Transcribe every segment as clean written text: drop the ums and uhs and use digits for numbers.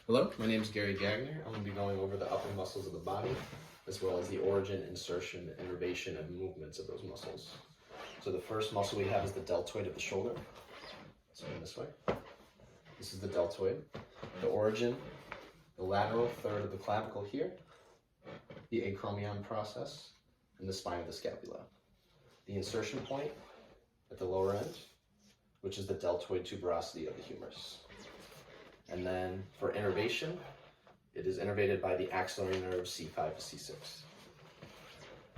Hello, my name is Gary Gagner. I'm going to be going over the upper muscles of the body, as well as the origin, insertion, innervation, and movements of those muscles. So the first muscle we have is the deltoid of the shoulder. So in this way. This is the deltoid. The origin, the lateral third of the clavicle here, the acromion process, and the spine of the scapula. The insertion point at the lower end, which is the deltoid tuberosity of the humerus. And then for innervation, it is innervated by the axillary nerve C5 to C6.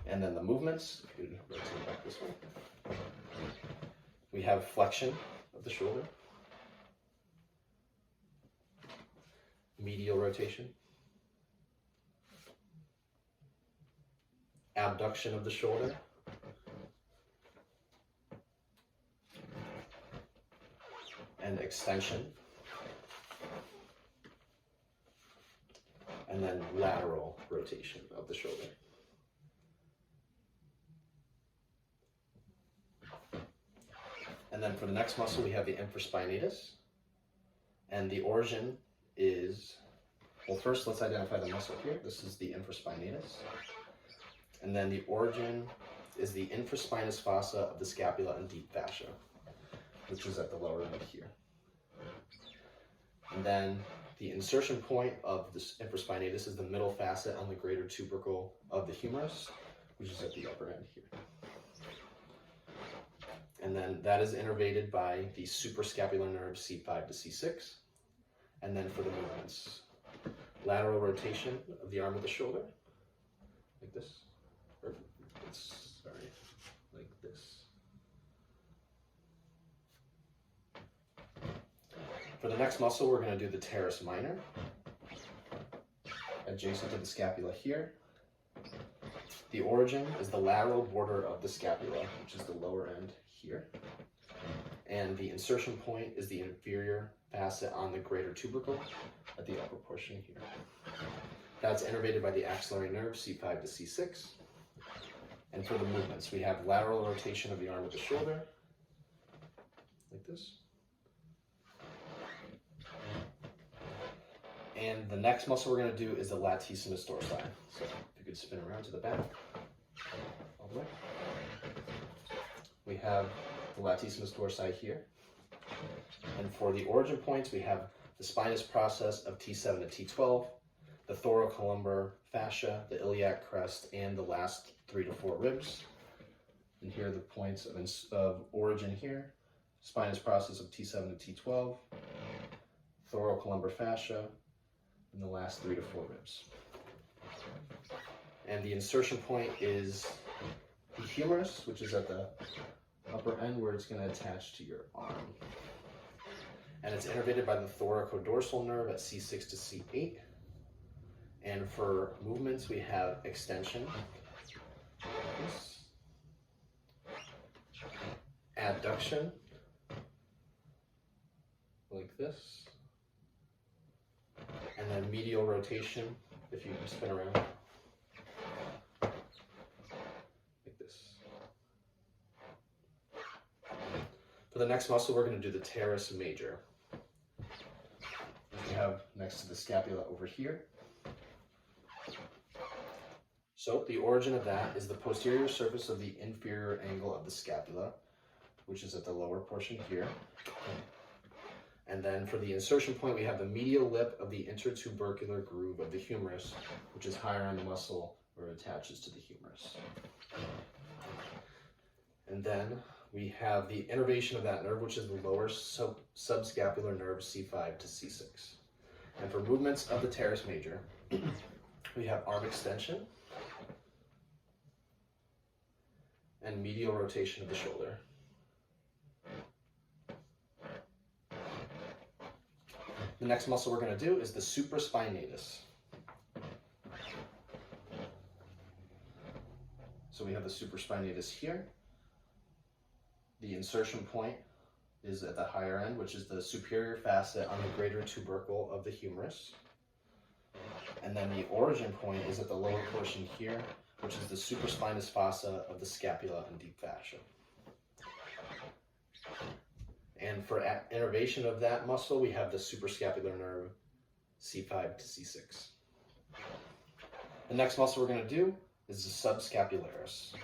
And then the movements, if you could rotate back this way, we have flexion of the shoulder, medial rotation, abduction of the shoulder, and extension, and then lateral rotation of the shoulder. And then for the next muscle, we have the infraspinatus. And the origin is, well, first let's identify the muscle here. This is the infraspinatus. And then the origin is the infraspinous fossa of the scapula and deep fascia, which is at the lower end here. And then the insertion point of this infraspinatus is the middle facet on the greater tubercle of the humerus, which is at the upper end here. And then that is innervated by the suprascapular nerve C5 to C6. And then for the movements, lateral rotation of the arm of the shoulder, like this, or like this. For the next muscle, we're going to do the teres minor, adjacent to the scapula here. The origin is the lateral border of the scapula, which is the lower end here. And the insertion point is the inferior facet on the greater tubercle at the upper portion here. That's innervated by the axillary nerve C5 to C6. And for the movements, we have lateral rotation of the arm of the shoulder, like this. And the next muscle we're going to do is the latissimus dorsi. So if you could spin around to the back, all the way. We have the latissimus dorsi here. And for the origin points, we have the spinous process of T7 to T12, the thoracolumbar fascia, the iliac crest, and the last 3 to 4 ribs. And here are the points of origin here. Spinous process of T7 to T12, thoracolumbar fascia, and the last 3 to 4 ribs. And the insertion point is the humerus, which is at the upper end where it's going to attach to your arm. And it's innervated by the thoracodorsal nerve at C6 to C8. And for movements, we have extension, adduction, like this, and then medial rotation, if you can spin around, like this. For the next muscle, we're going to do the teres major. We have next to the scapula over here. So the origin of that is the posterior surface of the inferior angle of the scapula, which is at the lower portion here. And then for the insertion point, we have the medial lip of the intertubercular groove of the humerus, which is higher on the muscle where it attaches to the humerus. And then we have the innervation of that nerve, which is the lower subscapular nerve C5 to C6. And for movements of the teres major, we have arm extension and medial rotation of the shoulder. The next muscle we're going to do is the supraspinatus. So we have the supraspinatus here. The insertion point is at the higher end, which is the superior facet on the greater tubercle of the humerus. And then the origin point is at the lower portion here, which is the supraspinous fossa of the scapula and deep fascia. And for innervation of that muscle, we have the suprascapular nerve C5 to C6. The next muscle we're going to do is the subscapularis.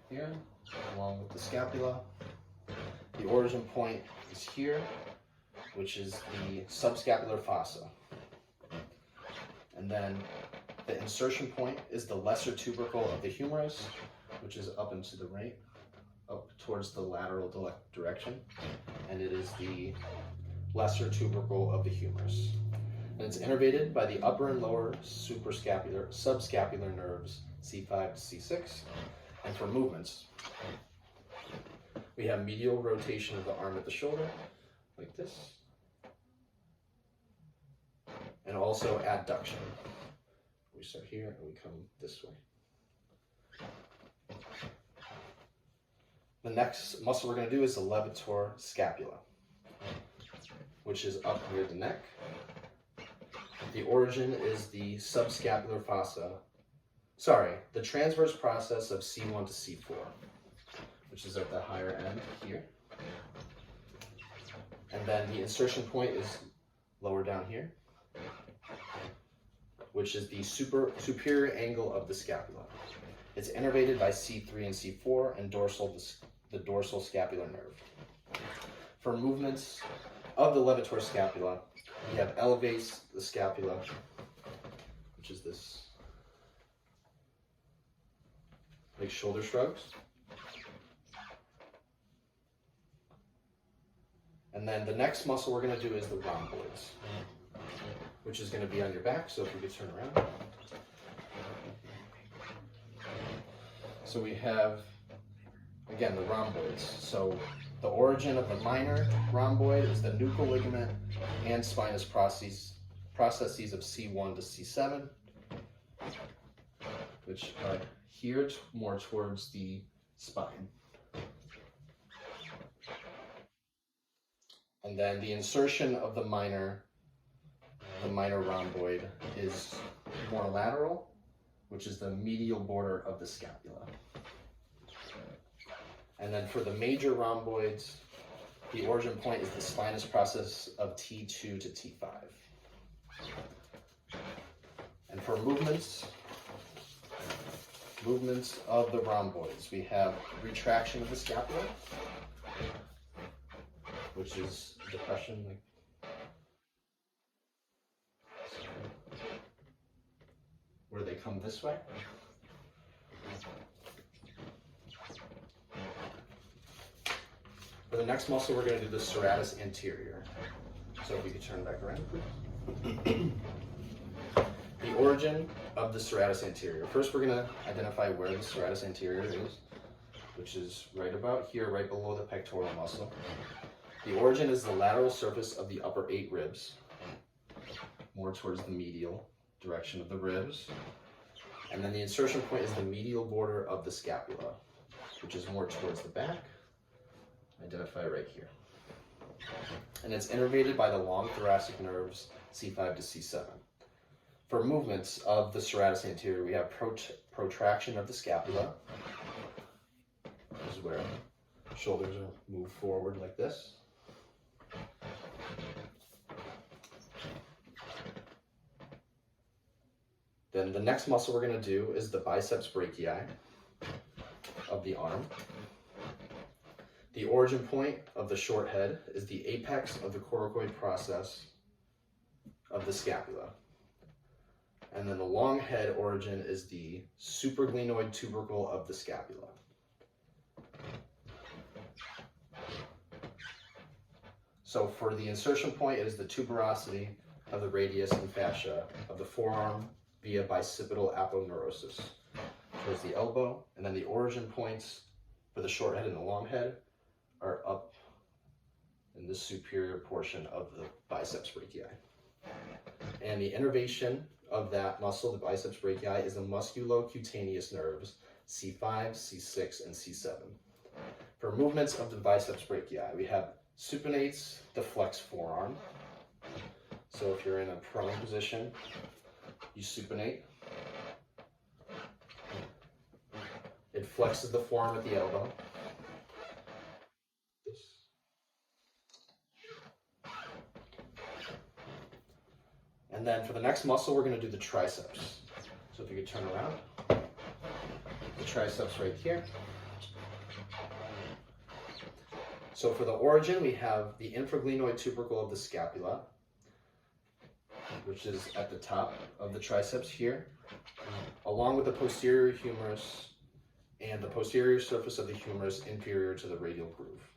Here, along with the scapula. The origin point is here, which is the subscapular fossa. And then the insertion point is the lesser tubercle of the humerus, which is up and to the right, up towards the lateral direction. And it is the lesser tubercle of the humerus. And it's innervated by the upper and lower subscapular nerves, C5 to C6. And for movements, we have medial rotation of the arm at the shoulder, like this. And also adduction. We start here and we come this way. The next muscle we're going to do is the levator scapula, which is up near the neck. The origin is the subscapular fossa. The transverse process of C1 to C4, which is at the higher end here. And then the insertion point is lower down here, which is the superior angle of the scapula. It's innervated by C3 and C4 and the dorsal scapular nerve. For movements of the levator scapula, we have elevates the scapula, which is this, like shoulder shrugs. And then the next muscle we're going to do is the rhomboids, which is going to be on your back. So if we could turn around. So we have, again, the rhomboids. So the origin of the minor rhomboid is the nuchal ligament and spinous processes of C1 to C7, which are here more towards the spine. And then the insertion of the minor rhomboid is more lateral, which is the medial border of the scapula. And then for the major rhomboids, the origin point is the spinous process of T2 to T5. And for movements of the rhomboids, we have retraction of the scapula, which is depression, where they come this way. For the next muscle, we're going to do the serratus anterior. So if we could turn back around, please. The origin of the serratus anterior. First, we're going to identify where the serratus anterior is, which is right about here, right below the pectoral muscle. The origin is the lateral surface of the upper 8 ribs, more towards the medial direction of the ribs. And then the insertion point is the medial border of the scapula, which is more towards the back. Identify right here. And it's innervated by the long thoracic nerves, C5 to C7. For movements of the serratus anterior, we have protraction of the scapula. This is where shoulders are moved forward like this. Then the next muscle we're going to do is the biceps brachii of the arm. The origin point of the short head is the apex of the coracoid process of the scapula. And then the long head origin is the supraglenoid tubercle of the scapula. So for the insertion point, it is the tuberosity of the radius and fascia of the forearm via bicipital aponeurosis towards the elbow. And then the origin points for the short head and the long head are up in the superior portion of the biceps brachii. And the innervation of that muscle, the biceps brachii, is the musculocutaneous nerves, C5, C6, and C7. For movements of the biceps brachii, we have supinates the flexed forearm. So if you're in a prone position, you supinate. It flexes the forearm at the elbow. And then for the next muscle, we're going to do the triceps. So if you could turn around, the triceps right here. So for the origin, we have the infraglenoid tubercle of the scapula, which is at the top of the triceps here, along with the posterior humerus and the posterior surface of the humerus inferior to the radial groove.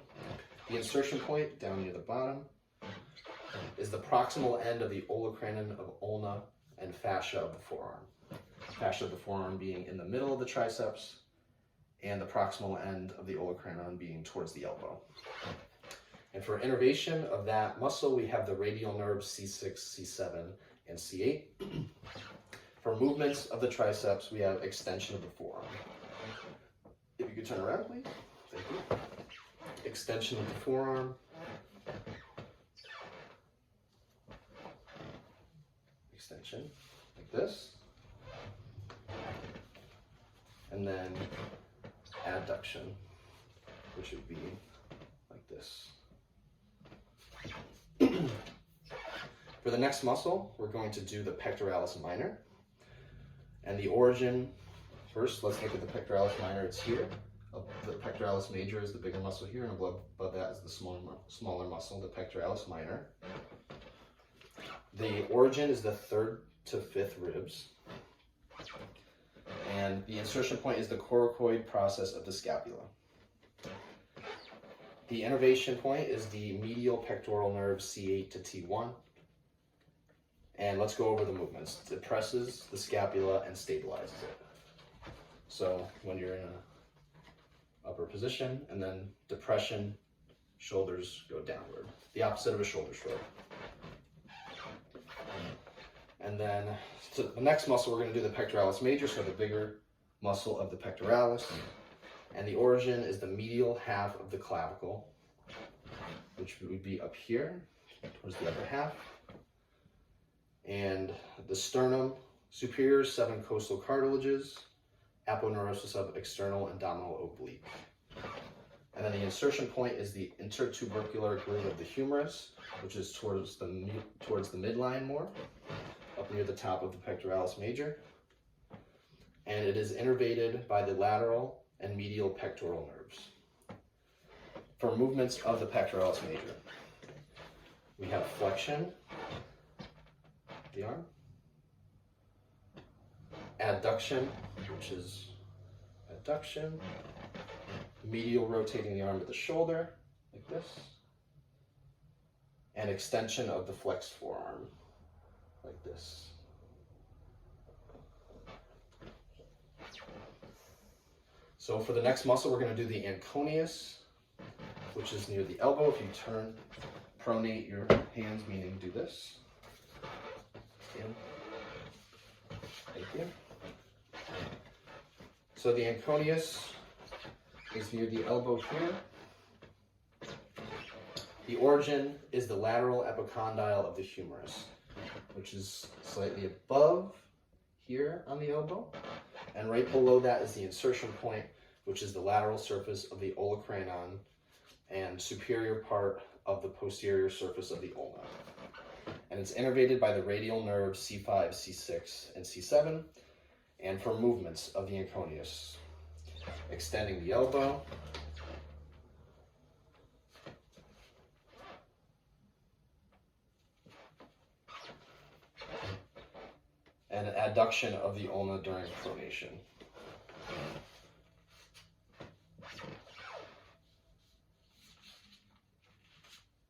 The insertion point down near the bottom is the proximal end of the olecranon of ulna and fascia of the forearm. Fascia of the forearm being in the middle of the triceps, and the proximal end of the olecranon being towards the elbow. And for innervation of that muscle, we have the radial nerves C6, C7, and C8. For movements of the triceps, we have extension of the forearm. If you could turn around, please. Thank you. Extension of the forearm. Extension, like this. And then adduction, which would be like this. For the next muscle, we're going to do the pectoralis minor. And the origin, first, let's look at the pectoralis minor. It's here. The pectoralis major is the bigger muscle here, and above that is the smaller muscle, the pectoralis minor. The origin is the 3rd to 5th ribs. And the insertion point is the coracoid process of the scapula. The innervation point is the medial pectoral nerve C8 to T1. And let's go over the movements. It depresses the scapula and stabilizes it. So when you're in an upper position, and then depression, shoulders go downward. The opposite of a shoulder shrug. And then so the next muscle, we're going to do the pectoralis major, so the bigger muscle of the pectoralis. And the origin is the medial half of the clavicle, which would be up here towards the upper half. And the sternum, superior 7 costal cartilages, aponeurosis of external and abdominal oblique. And then the insertion point is the intertubercular groove of the humerus, which is towards the midline more, up near the top of the pectoralis major. And it is innervated by the lateral and medial pectoral nerves. For movements of the pectoralis major, we have flexion, the arm, adduction, which is adduction, medial rotating the arm to the shoulder, like this, and extension of the flexed forearm, like this. So for the next muscle, we're going to do the anconeus, which is near the elbow. If you turn, pronate your hands, meaning do this. In. Thank you. So the anconeus is near the elbow here. The origin is the lateral epicondyle of the humerus, which is slightly above here on the elbow. And right below that is the insertion point, which is the lateral surface of the olecranon and superior part of the posterior surface of the ulna. And it's innervated by the radial nerves C5, C6, and C7. And for movements of the anconeus, extending the elbow, and an adduction of the ulna during pronation.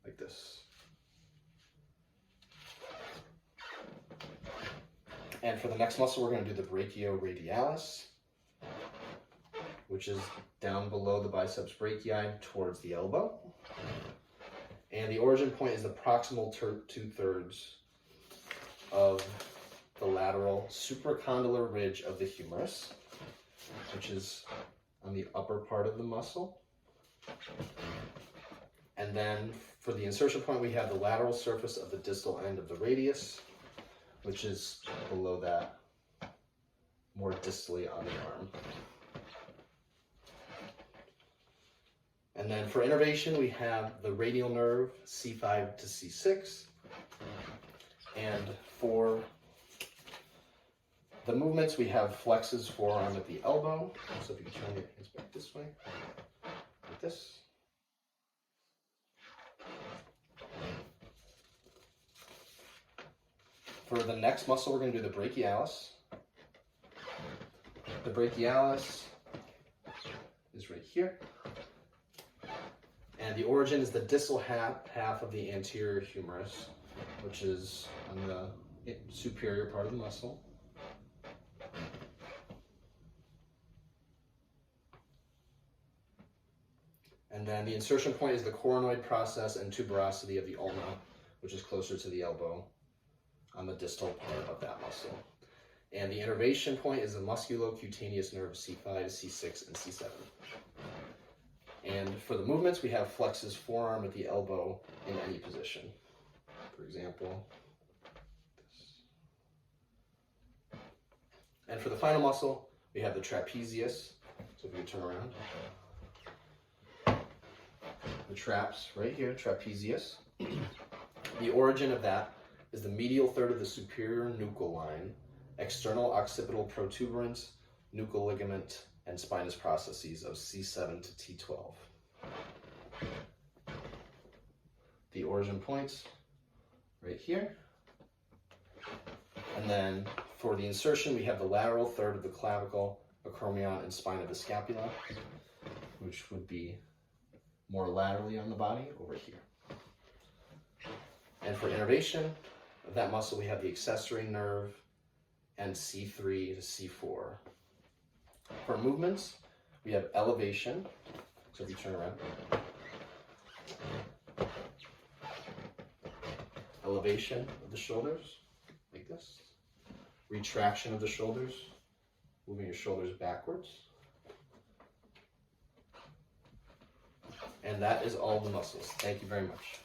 Like this. And for the next muscle, we're going to do the brachioradialis, which is down below the biceps brachii towards the elbow. And the origin point is the proximal 2/3 of the lateral supracondylar ridge of the humerus, which is on the upper part of the muscle. And then for the insertion point, we have the lateral surface of the distal end of the radius, which is below that, more distally on the arm. And then for innervation, we have the radial nerve C5 to C6. And for The movements, we have flexes forearm at the elbow. So if you can turn your hands back this way, like this. For the next muscle, we're going to do the brachialis. The brachialis is right here. And the origin is the distal half of the anterior humerus, which is on the superior part of the muscle. And then the insertion point is the coronoid process and tuberosity of the ulna, which is closer to the elbow on the distal part of that muscle. And the innervation point is the musculocutaneous nerve C5, C6, and C7. And for the movements, we have flexes forearm at the elbow in any position. For example, this. And for the final muscle, we have the trapezius. So if you turn around. The traps right here, trapezius. The origin of that is the medial third of the superior nuchal line, external occipital protuberance, nuchal ligament, and spinous processes of C7 to T12. The origin points right here. And then for the insertion, we have the lateral third of the clavicle, acromion, and spine of the scapula, which would be more laterally on the body over here. And for innervation of that muscle, we have the accessory nerve and C3 to C4. For movements, we have elevation. So if you turn around. Elevation of the shoulders, like this. Retraction of the shoulders, moving your shoulders backwards. And that is all the muscles. Thank you very much.